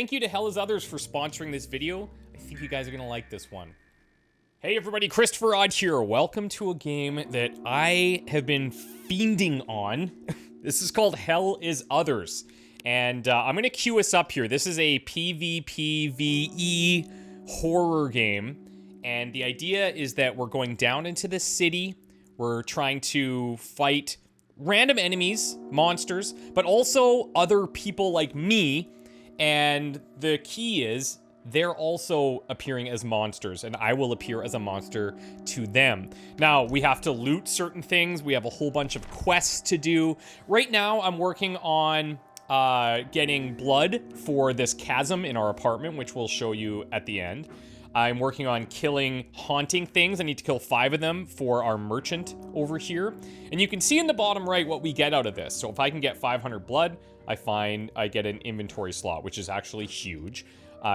Thank you to Hell Is Others for sponsoring this video. I think you guys are gonna like this one. Hey everybody, ChristopherOdd here. Welcome to a game that I have been fiending on. This is called Hell Is Others. And I'm gonna queue us up here. This is a pvpve horror game. And the idea is that we're going down into the city. We're trying to fight random enemies, monsters, but also other people like me. And the key is they're also appearing as monsters, and I will appear as a monster to them. Now, we have to loot certain things. We have a whole bunch of quests to do. Right now, I'm working on getting blood for this chasm in our apartment, which we'll show you at the end. I'm working on killing haunting things. I need to kill 5 of them for our merchant over here. And you can see in the bottom right what we get out of this. So if I can get 500 blood, I get an inventory slot, which is actually huge.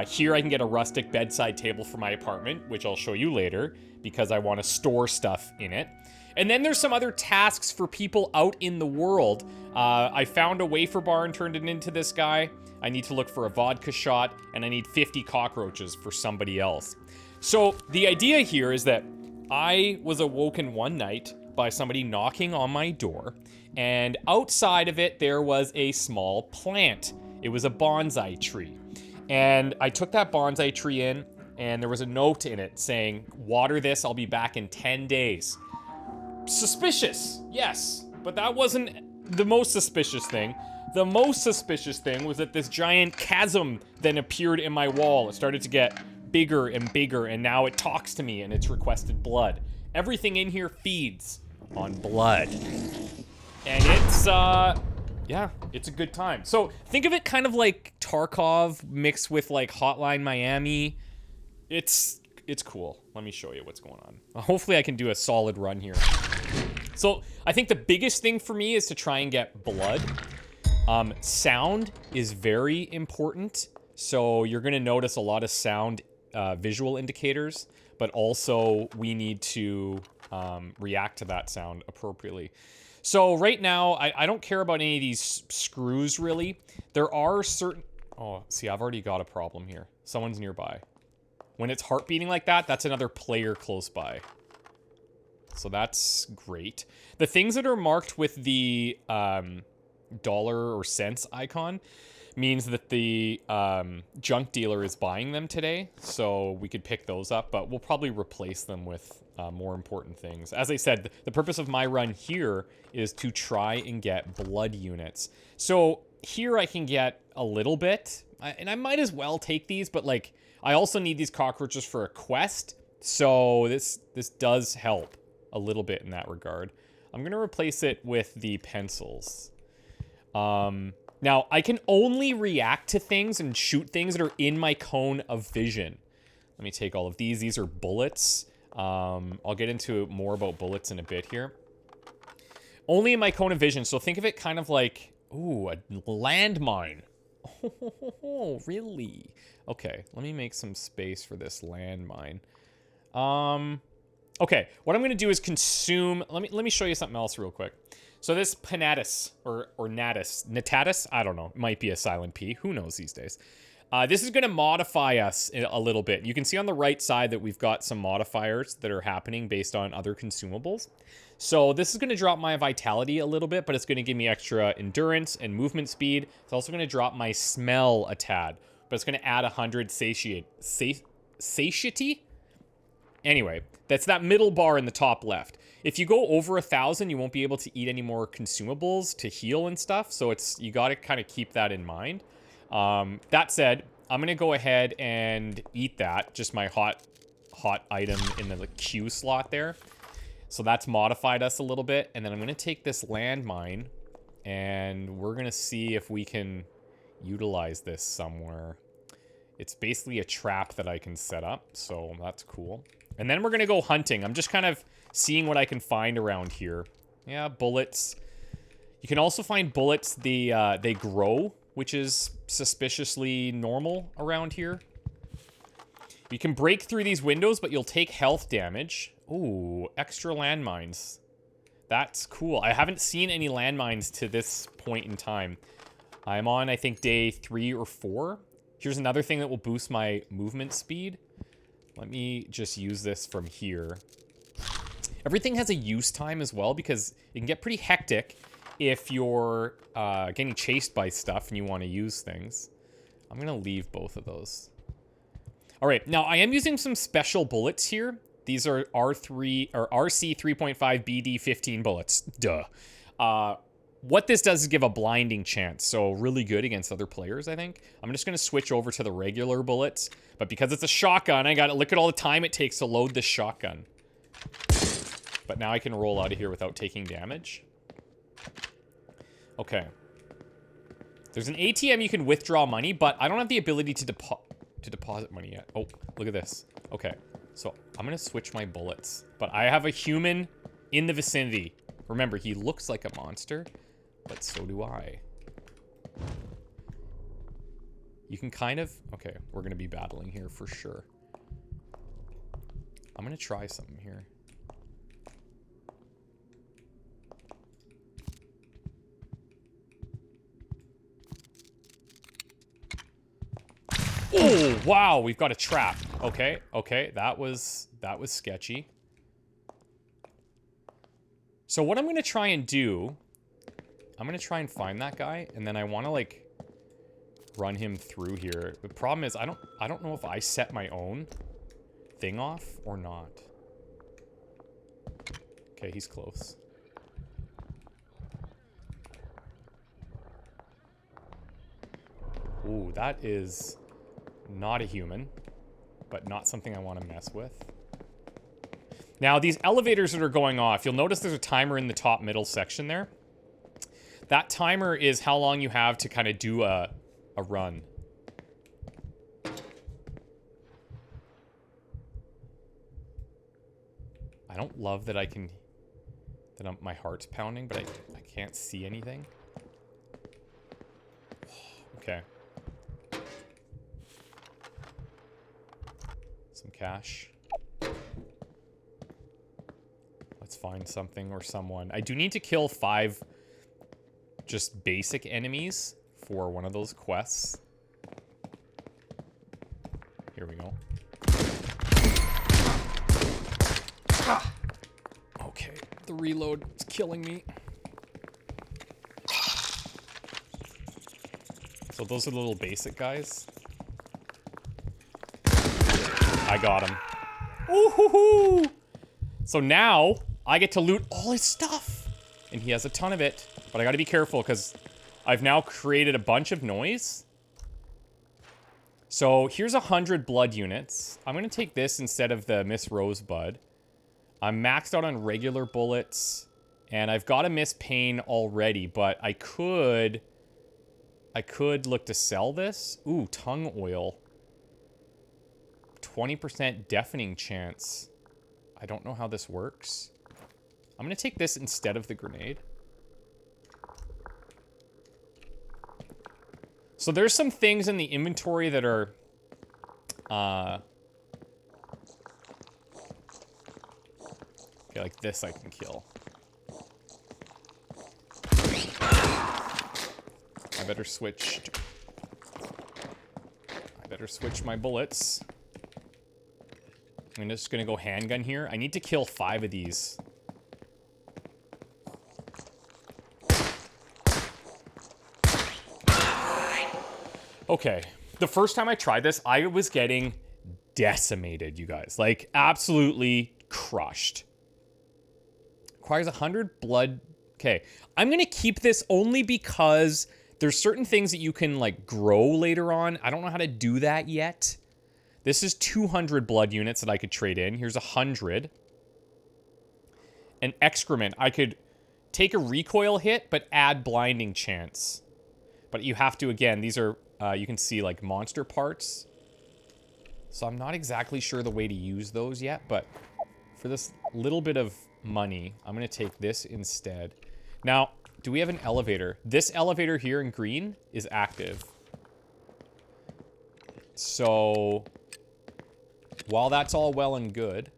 Here I can get a rustic bedside table for my apartment, which I'll show you later, because I want to store stuff in it. And then there's some other tasks for people out in the world. I found a wafer bar and turned it into this guy. I need to look for a vodka shot, and I need 50 cockroaches for somebody else. So the idea here is that I was awoken one night by somebody knocking on my door, and outside of it there was a small plant. It was a bonsai tree. And I took that bonsai tree in, and there was a note in it saying, "Water this, I'll be back in 10 days. Suspicious, yes, but that wasn't the most suspicious thing. The most suspicious thing was that this giant chasm then appeared in my wall. It started to get bigger and bigger, and now it talks to me, and it's requested blood. Everything in here feeds on blood. And it's, yeah, it's a good time. So think of it kind of like Tarkov mixed with like Hotline Miami. It's cool. Let me show you what's going on. Hopefully I can do a solid run here. So I think the biggest thing for me is to try and get blood. Sound is very important. So you're gonna notice a lot of sound visual indicators, but also we need to react to that sound appropriately. So right now, I don't care about any of these screws, really. There are certain... Oh, see, I've already got a problem here. Someone's nearby. When it's heart beating like that, that's another player close by. So that's great. The things that are marked with the dollar or cents icon means that the junk dealer is buying them today. So we could pick those up, but we'll probably replace them with more important things. As I said, the purpose of my run here is to try and get blood units. So here I can get a little bit, and I might as well take these, but like, I also need these cockroaches for a quest. So this does help a little bit in that regard. I'm gonna replace it with the pencils. Now I can only react to things and shoot things that are in my cone of vision. Let me take all of these. These are bullets. I'll get into more about bullets in a bit here. Only in my cone of vision, so think of it kind of like, ooh, a landmine. Oh, really? Okay, let me make some space for this landmine. Okay, what I'm gonna do is consume, let me show you something else real quick. So this panatus, or natatus, I don't know, it might be a silent P, who knows these days. This is gonna modify us a little bit. You can see on the right side that we've got some modifiers that are happening based on other consumables. So this is gonna drop my vitality a little bit, but it's gonna give me extra endurance and movement speed. It's also gonna drop my smell a tad, but it's gonna add 100 satiety? Anyway, that's that middle bar in the top left. If you go over 1,000, you won't be able to eat any more consumables to heal and stuff, so you gotta kind of keep that in mind. That said, I'm gonna go ahead and eat that, just my hot item in the Q slot there. So that's modified us a little bit, and then I'm gonna take this landmine, and we're gonna see if we can utilize this somewhere. It's basically a trap that I can set up, so that's cool. And then we're gonna go hunting. I'm just kind of seeing what I can find around here. Yeah, bullets. You can also find bullets, they grow, which is suspiciously normal around here. You can break through these windows, but you'll take health damage. Ooh, extra landmines. That's cool. I haven't seen any landmines to this point in time. I'm on, I think, day 3 or 4. Here's another thing that will boost my movement speed. Let me just use this from here. Everything has a use time as well because it can get pretty hectic if you're getting chased by stuff and you want to use things. I'm going to leave both of those. All right, now I am using some special bullets here. These are R3 or RC 3.5 BD 15 bullets. Duh. What this does is give a blinding chance, so really good against other players, I think. I'm just going to switch over to the regular bullets, but because it's a shotgun, I got to look at all the time it takes to load this shotgun. But now I can roll out of here without taking damage. Okay. There's an ATM you can withdraw money, but I don't have the ability to deposit money yet. Oh, look at this. Okay, so I'm going to switch my bullets, but I have a human in the vicinity. Remember, he looks like a monster, but so do I. You can kind of... Okay, we're going to be battling here for sure. I'm going to try something here. Oh, wow, we've got a trap. Okay, okay, that was sketchy. So what I'm going to try and do, I'm going to try and find that guy, and then I want to, like, run him through here. The problem is I don't know if I set my own thing off or not. Okay, he's close. Ooh, that is not a human, but not something I want to mess with. Now, these elevators that are going off, you'll notice there's a timer in the top middle section there. That timer is how long you have to kind of do a run. I don't love that my heart's pounding, but I can't see anything. Okay. Some cash. Let's find something or someone. I do need to kill 5 just basic enemies for one of those quests. Here we go. Okay, the reload is killing me. So those are the little basic guys. I got him. Ooh-hoo-hoo! So now I get to loot all his stuff. And he has a ton of it. But I gotta be careful because I've now created a bunch of noise. So here's 100 blood units. I'm gonna take this instead of the Miss Rosebud. I'm maxed out on regular bullets. And I've got a Miss Pain already, but I could look to sell this. Ooh, tongue oil. 20% deafening chance. I don't know how this works. I'm gonna take this instead of the grenade. So there's some things in the inventory that are... Okay, like this I can kill. I better switch my bullets. I'm just gonna go handgun here. I need to kill 5 of these. Okay, the first time I tried this, I was getting decimated, you guys. Like, absolutely crushed. Requires 100 blood. Okay, I'm gonna keep this only because there's certain things that you can, like, grow later on. I don't know how to do that yet. This is 200 blood units that I could trade in. Here's 100. And excrement. I could take a recoil hit, but add blinding chance. But you have to, again, these are, you can see, like, monster parts. So I'm not exactly sure the way to use those yet, but for this little bit of money, I'm going to take this instead. Now, do we have an elevator? This elevator here in green is active. So... while that's all well and good,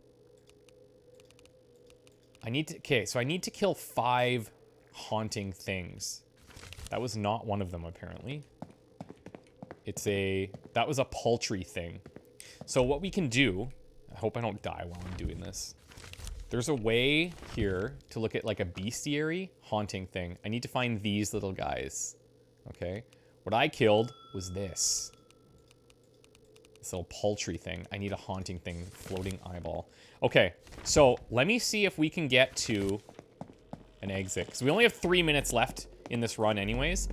I need to... Okay, so I need to kill 5 haunting things. That was not one of them, apparently. That was a poultry thing. So what we can do, I hope I don't die while I'm doing this. There's a way here to look at like a bestiary haunting thing. I need to find these little guys. Okay. What I killed was this. This little poultry thing. I need a haunting thing. Floating eyeball. Okay. So let me see if we can get to an exit. Because we only have 3 minutes left in this run anyways.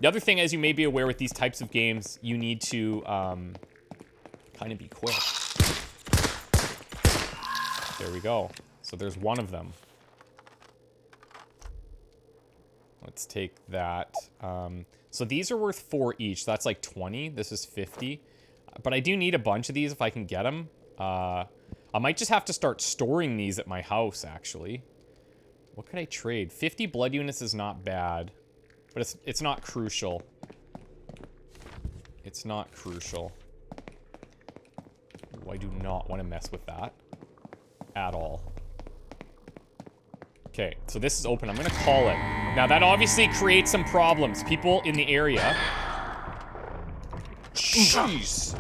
The other thing, as you may be aware with these types of games, you need to kind of be quick. There we go. So there's one of them. Let's take that. So these are worth 4 each. So that's like 20. This is 50. But I do need a bunch of these if I can get them. I might just have to start storing these at my house, actually. What could I trade? 50 blood units is not bad. But it's not crucial. It's not crucial. Ooh, I do not want to mess with that. At all. Okay, so this is open. I'm gonna call it. Now that obviously creates some problems. People in the area. Jeez.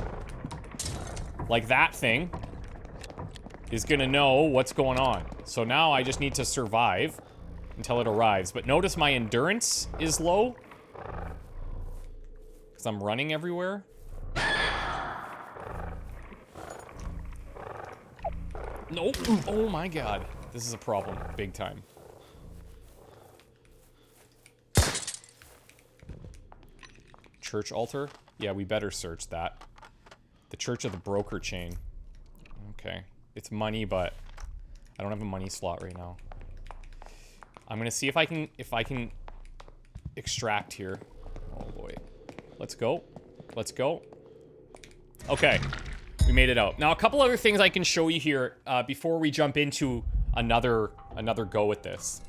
Like that thing is gonna know what's going on. So now I just need to survive until it arrives. But notice my endurance is low. Because I'm running everywhere. Nope. Oh my god. This is a problem. Big time. Church altar? Yeah, we better search that. The Church of the Broker Chain. Okay. It's money, but I don't have a money slot right now. I'm gonna see if I can extract here. Oh boy. Let's go. Let's go. Okay. We made it out. Now, a couple other things I can show you here before we jump into another go at this.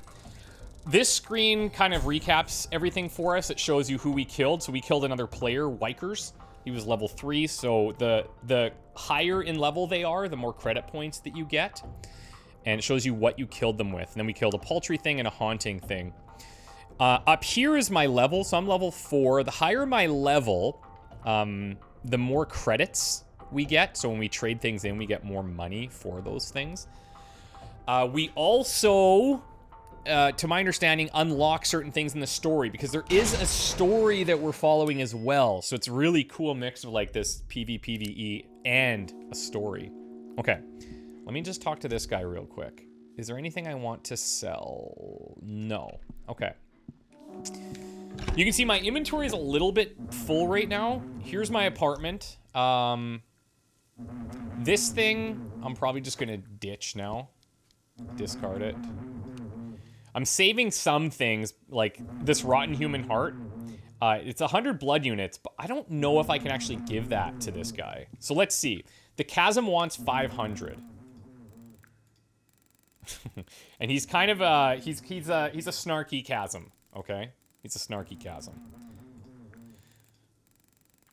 This screen kind of recaps everything for us. It shows you who we killed. So we killed another player, Wikers. He was level 3. So the higher in level they are, the more credit points that you get. And it shows you what you killed them with. And then we killed a poultry thing and a haunting thing. Up here is my level. So I'm level 4. The higher my level, the more credits we get. So when we trade things in, we get more money for those things. We also, to my understanding, unlock certain things in the story because there is a story that we're following as well. So it's a really cool mix of like this pvpve and a story. Okay, let me just talk to this guy real quick. Is there anything I want to sell? No. Okay. You can see my inventory is a little bit full right now. Here's my apartment. This thing, I'm probably just gonna ditch now. Discard it. I'm saving some things, like this rotten human heart. It's 100 blood units, but I don't know if I can actually give that to this guy. So let's see. The chasm wants 500. And he's kind of he's a snarky chasm, okay? He's a snarky chasm.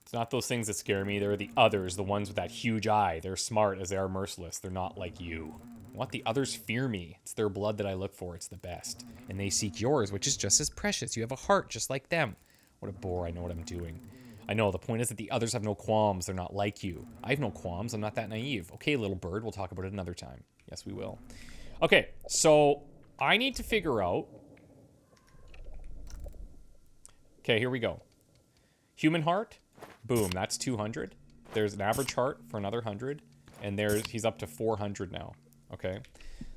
It's not those things that scare me. They're the others, the ones with that huge eye. They're smart as they are merciless. They're not like you. What? The others fear me. It's their blood that I look for. It's the best. And they seek yours, which is just as precious. You have a heart just like them. What a bore. I know what I'm doing. I know. The point is that the others have no qualms. They're not like you. I have no qualms. I'm not that naive. Okay, little bird. We'll talk about it another time. Yes, we will. Okay, so I need to figure out... Okay, here we go. Human heart. Boom, that's 200. There's an average heart for another 100. And he's up to 400 now. Okay.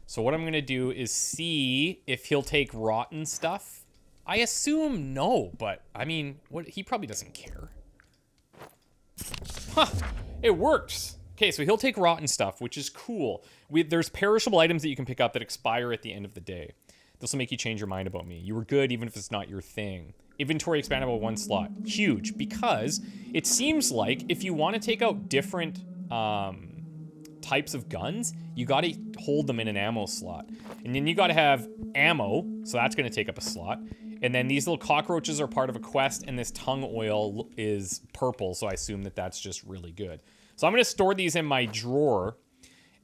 So what I'm going to do is see if he'll take rotten stuff. I assume no, but I mean, he probably doesn't care. Huh, it works. Okay, so he'll take rotten stuff, which is cool. There's perishable items that you can pick up that expire at the end of the day. This will make you change your mind about me. You were good even if it's not your thing. Inventory expandable 1 slot. Huge, because it seems like if you want to take out different types of guns, you got to hold them in an ammo slot. And then you got to have ammo, so that's going to take up a slot. And then these little cockroaches are part of a quest, and this tongue oil is purple, so I assume that that's just really good. So I'm going to store these in my drawer.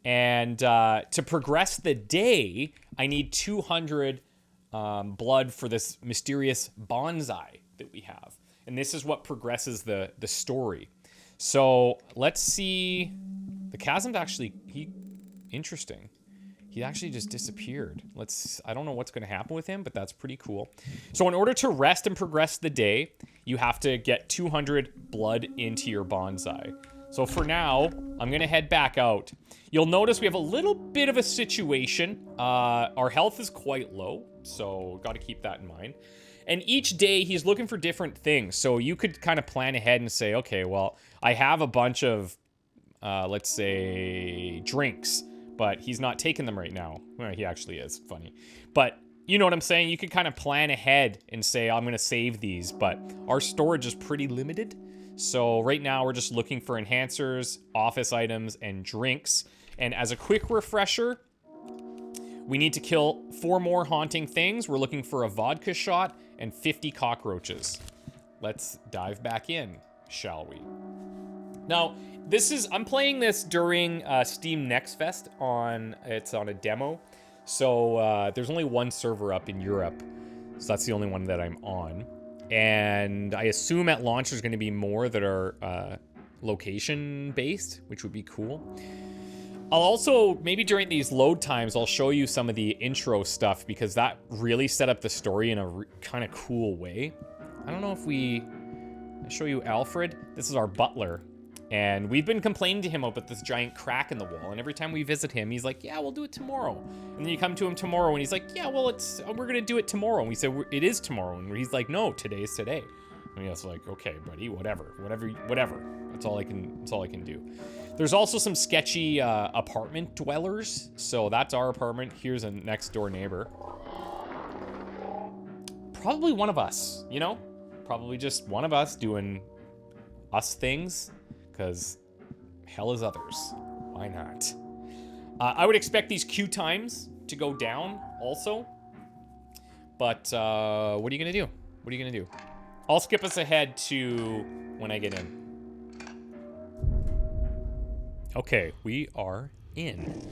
And to progress the day, I need 200 blood for this mysterious bonsai that we have. And this is what progresses the story. So let's see. The chasm's actually, interesting. He actually just disappeared. I don't know what's going to happen with him, but that's pretty cool. So in order to rest and progress the day, you have to get 200 blood into your bonsai. So for now, I'm going to head back out. You'll notice we have a little bit of a situation. Our health is quite low, so got to keep that in mind. And each day, he's looking for different things. So you could kind of plan ahead and say, okay, well, I have a bunch of, let's say, drinks, but he's not taking them right now. Well, he actually is. Funny. But you know what I'm saying? You could kind of plan ahead and say, I'm going to save these, but our storage is pretty limited. So right now, we're just looking for enhancers, office items, and drinks. And as a quick refresher, we need to kill 4 more haunting things. We're looking for a vodka shot and 50 cockroaches. Let's dive back in, shall we? Now, I'm playing this during Steam Next Fest it's on a demo. So there's only one server up in Europe. So that's the only one that I'm on. And I assume at launch there's going to be more that are location-based, which would be cool. I'll also, maybe during these load times, I'll show you some of the intro stuff because that really set up the story in a kind of cool way. I don't know if I'll show you Alfred. This is our butler. And we've been complaining to him about this giant crack in the wall. And every time we visit him, he's like, yeah, we'll do it tomorrow. And then you come to him tomorrow and he's like, yeah, well, we're going to do it tomorrow. And we say, it is tomorrow. And he's like, no, today is today. And he's like, okay, buddy, whatever. That's all I can do. There's also some sketchy apartment dwellers. So that's our apartment. Here's a next door neighbor. Probably one of us, you know? Probably just one of us doing us things. Because hell is others. Why not? I would expect these queue times to go down also. But what are you going to do? What are you going to do? I'll skip us ahead to when I get in. Okay, we are in.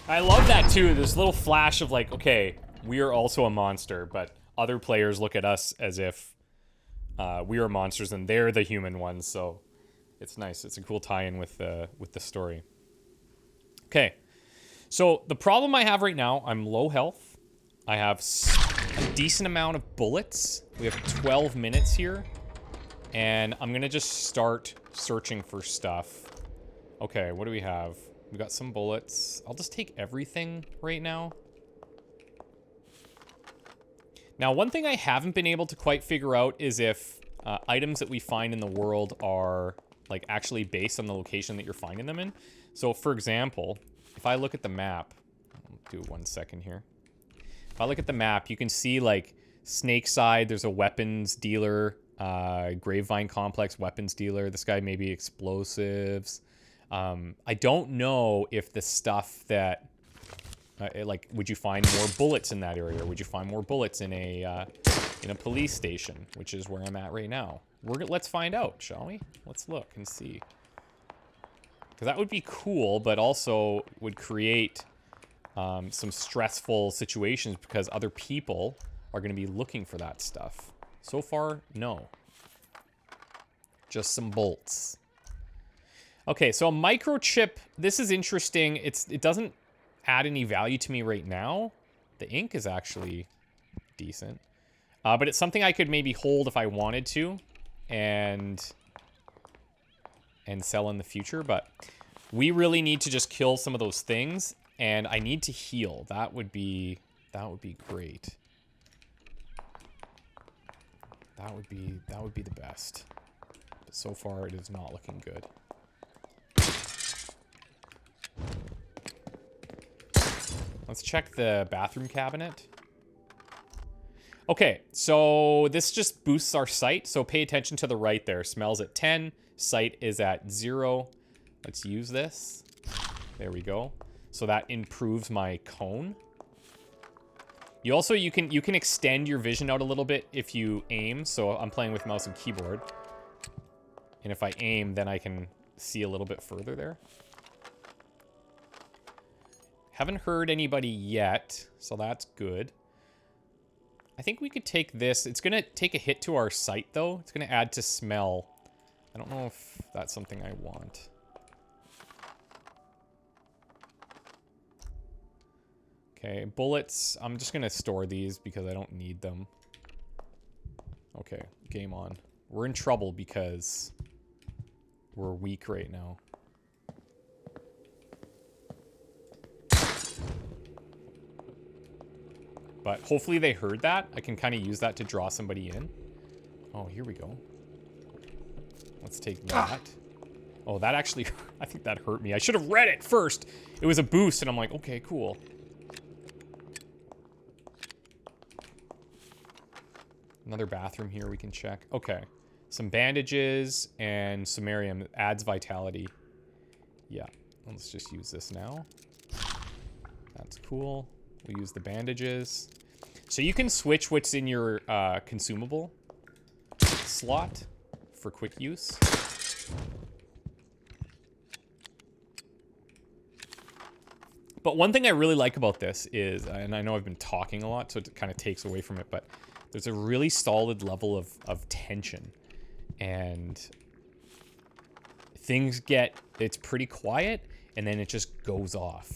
I love that too. This little flash of like, okay, we are also a monster, but other players look at us as if we are monsters and they're the human ones, so it's nice. It's a cool tie-in with the story. Okay, so the problem I have right now, I'm low health. I have a decent amount of bullets. We have 12 minutes here, and I'm gonna just start searching for stuff. Okay, what do we have? We got some bullets. I'll just take everything right now. Now, one thing I haven't been able to quite figure out is if items that we find in the world are like actually based on the location that you're finding them in. So for example, if I look at the map, I'll do 1 second here. If I look at the map, you can see like Snakeside, there's a weapons dealer, Gravevine Complex weapons dealer. This guy maybe explosives. I don't know if the stuff that, like, would you find more bullets in that area? Or would you find more bullets in a police station, which is where I'm at right now? Let's find out, shall we? Let's look and see. Because that would be cool, but also would create some stressful situations because other people are going to be looking for that stuff. So far, no. Just some bolts. Okay, so a microchip, this is interesting. It doesn't add any value to me right now. The ink is actually decent. But it's something I could maybe hold if I wanted to and sell in the future. But we really need to just kill some of those things, and I need to heal. That would be great. That would be the best. But so far it is not looking good. Let's check the bathroom cabinet. Okay, so this just boosts our sight. So pay attention to the right there. Smells at 10. Sight is at 0. Let's use this. There we go. So that improves my cone. You can extend your vision out a little bit if you aim. So I'm playing with mouse and keyboard. And if I aim, then I can see a little bit further there. Haven't heard anybody yet, so that's good. I think we could take this. It's going to take a hit to our sight, though. It's going to add to smell. I don't know if that's something I want. Okay, bullets. I'm just going to store these because I don't need them. Okay, game on. We're in trouble because we're weak right now. But hopefully they heard that. I can kind of use that to draw somebody in. Oh, here we go. Let's take that. Oh, that actually, I think that hurt me. I should have read it first. It was a boost, and I'm like, okay, cool. Another bathroom here we can check. Okay. Some bandages and samarium adds vitality. Yeah. Let's just use this now. That's cool. We'll use the bandages. So you can switch what's in your consumable slot for quick use. But one thing I really like about this is, and I know I've been talking a lot, so it kind of takes away from it, but there's a really solid level of tension. And things get, it's pretty quiet, and then it just goes off.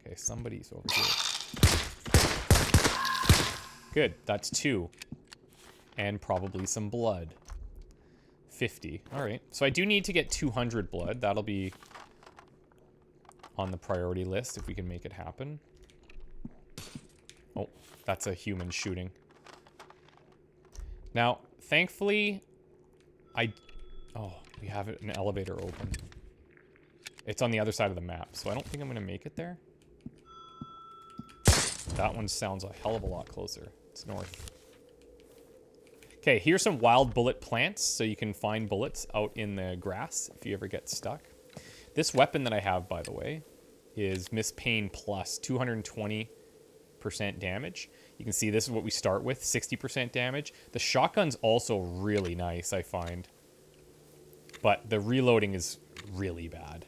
Okay, somebody's over here. Good, that's 2. And probably some blood. 50, all right. So I do need to get 200 blood. That'll be on the priority list if we can make it happen. Oh, that's a human shooting. Now, thankfully, oh, we have an elevator open. It's on the other side of the map, so I don't think I'm going to make it there. That one sounds a hell of a lot closer. It's north. Okay, here's some wild bullet plants, so you can find bullets out in the grass if you ever get stuck. This weapon that I have, by the way, is Miss Pain Plus, 220% damage. You can see this is what we start with, 60% damage. The shotgun's also really nice, I find. But the reloading is really bad.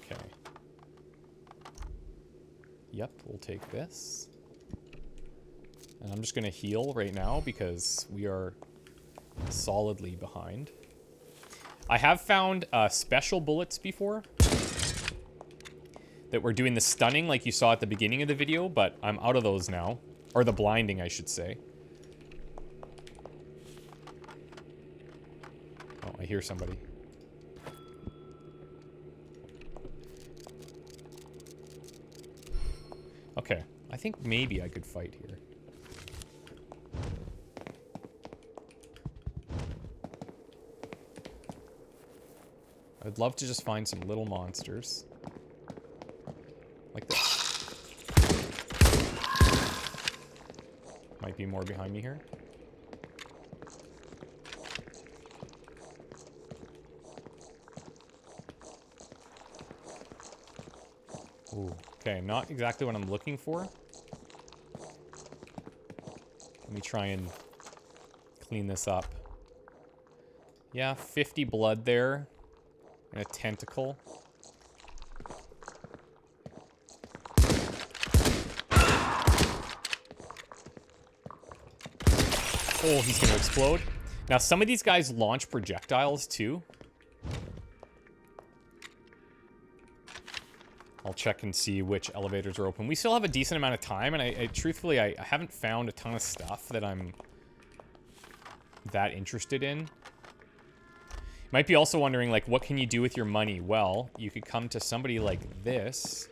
Okay. Yep, we'll take this. And I'm just going to heal right now because we are solidly behind. I have found special bullets before that were doing the stunning like you saw at the beginning of the video, but I'm out of those now. Or the blinding, I should say. Oh, I hear somebody. Okay, I think maybe I could fight here. I'd love to just find some little monsters. Like this. Might be more behind me here. Ooh, okay, not exactly what I'm looking for. Let me try and clean this up. Yeah, 50 blood there. And a tentacle. Oh, he's gonna explode. Now, some of these guys launch projectiles, too. I'll check and see which elevators are open. We still have a decent amount of time, and I truthfully, I haven't found a ton of stuff that I'm that interested in. Might be also wondering, like, what can you do with your money? Well, you could come to somebody like this.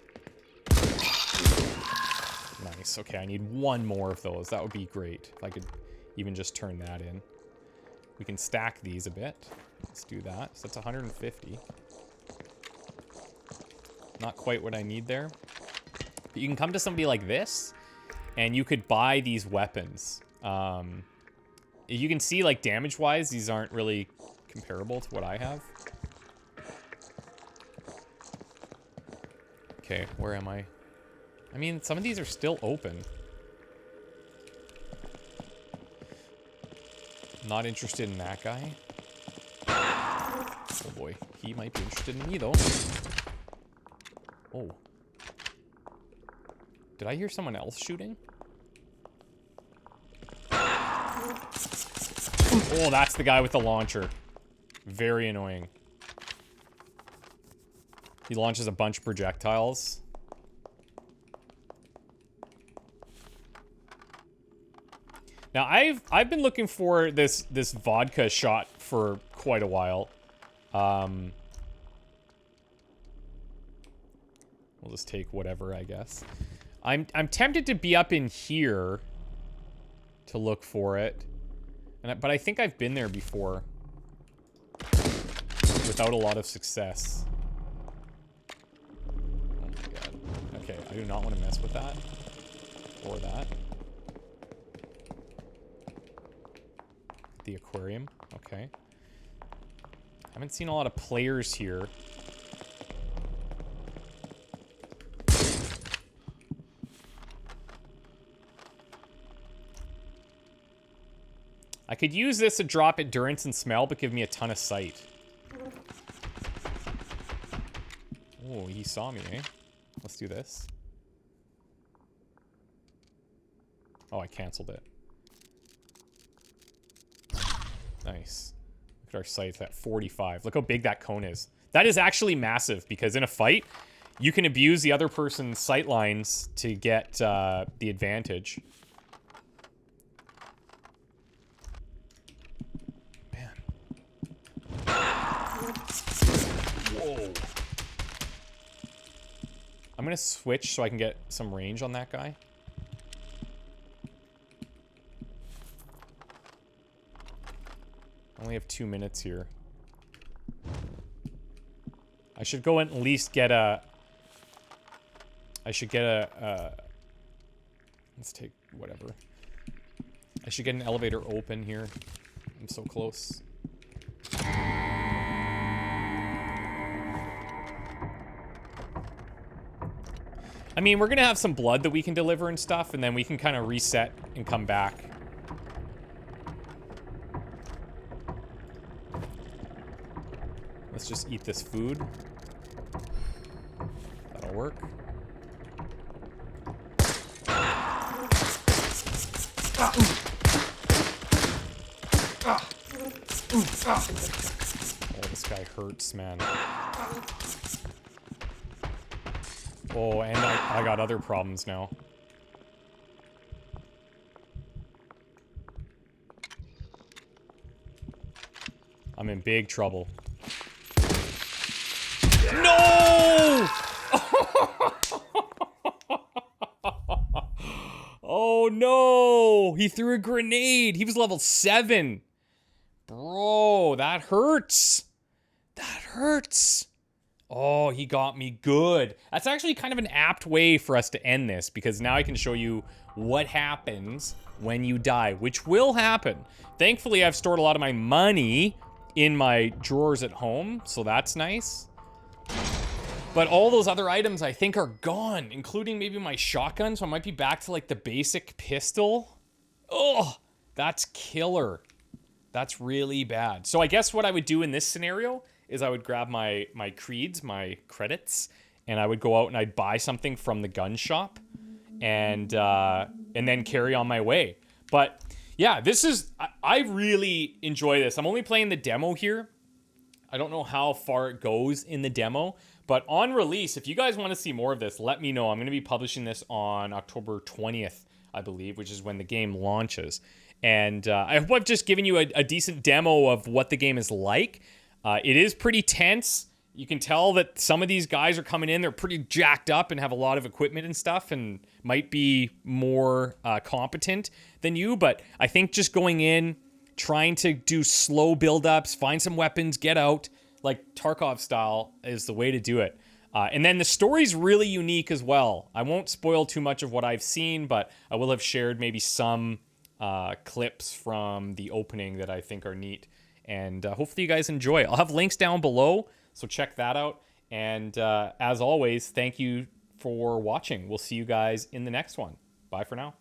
Nice. Okay, I need one more of those. That would be great. If I could even just turn that in. We can stack these a bit. Let's do that. So that's 150. Not quite what I need there. But you can come to somebody like this, and you could buy these weapons. You can see, like, damage-wise, these aren't really comparable to what I have. Okay, where am I? I mean, some of these are still open. Not interested in that guy. Oh boy, he might be interested in me though. Oh. Did I hear someone else shooting? Oh, that's the guy with the launcher. Very annoying. He launches a bunch of projectiles. Now, I've been looking for this vodka shot for quite a while. We'll just take whatever, I guess. I'm tempted to be up in here to look for it. But I think I've been there before. Without a lot of success. Oh my god. Okay, I do not want to mess with that. Or that. The aquarium. Okay. Haven't seen a lot of players here. I could use this to drop endurance and smell, but give me a ton of sight. Oh, he saw me, eh? Let's do this. Oh, I canceled it. Nice. Look at our sights at 45. Look how big that cone is. That is actually massive, because in a fight, you can abuse the other person's sight lines to get the advantage. Man. Whoa. I'm gonna switch so I can get some range on that guy. I only have 2 minutes here. I should go and at least get a... I should get a... let's take whatever. I should get an elevator open here. I'm so close. I mean, we're gonna have some blood that we can deliver and stuff, and then we can kind of reset and come back. Let's just eat this food. That'll work. Oh, this guy hurts, man. Oh, and I got other problems now. I'm in big trouble. No! Oh no! He threw a grenade. He was level 7. Bro, that hurts. That hurts. Oh, he got me good. That's actually kind of an apt way for us to end this, because now I can show you what happens when you die, which will happen. Thankfully, I've stored a lot of my money in my drawers at home, so that's nice. But all those other items I think are gone, including maybe my shotgun, so I might be back to like the basic pistol. Oh, that's killer. That's really bad. So I guess what I would do in this scenario is I would grab my creeds, my credits, and I would go out and I'd buy something from the gun shop and then carry on my way. But yeah, this is, I really enjoy this. I'm only playing the demo here. I don't know how far it goes in the demo, but on release, if you guys want to see more of this, let me know. I'm going to be publishing this on October 20th, I believe, which is when the game launches. And I hope I've just given you a decent demo of what the game is like. It is pretty tense. You can tell that some of these guys are coming in. They're pretty jacked up and have a lot of equipment and stuff and might be more competent than you. But I think just going in, trying to do slow build-ups, find some weapons, get out, like Tarkov style, is the way to do it. And then the story's really unique as well. I won't spoil too much of what I've seen, but I will have shared maybe some clips from the opening that I think are neat. And hopefully you guys enjoy. I'll have links down below, so check that out. And as always, thank you for watching. We'll see you guys in the next one. Bye for now.